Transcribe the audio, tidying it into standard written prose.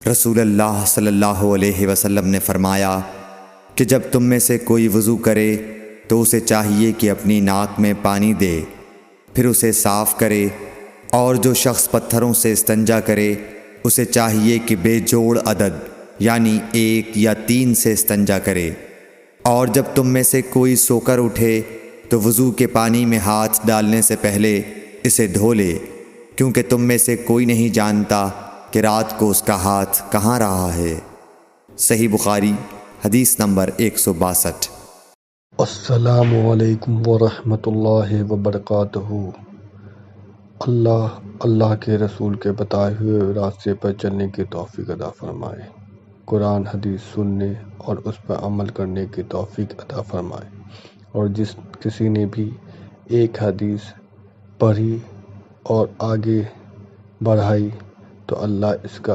رسول اللہ صلی اللہ علیہ وسلم نے فرمایا کہ جب تم میں سے کوئی وضو کرے تو اسے چاہیے کہ اپنی ناک میں پانی دے، پھر اسے صاف کرے، اور جو شخص پتھروں سے استنجا کرے اسے چاہیے کہ بے جوڑ عدد یعنی 1 یا 3 سے استنجا کرے، اور جب تم میں سے کوئی سو کر اٹھے تو وضو کے پانی میں ہاتھ ڈالنے سے پہلے اسے دھو لے، کیونکہ تم میں سے کوئی نہیں جانتا کہ رات کو اس کا ہاتھ کہاں رہا ہے۔ صحیح بخاری حدیث نمبر 162۔ السلام علیکم ورحمۃ اللہ وبرکاتہ۔ اللہ کے رسول کے بتائے ہوئے راستے پر چلنے کی توفیق عطا فرمائے، قرآن حدیث سننے اور اس پر عمل کرنے کی توفیق عطا فرمائے، اور جس کسی نے بھی ایک حدیث پڑھی اور آگے بڑھائی تو اللہ اس کا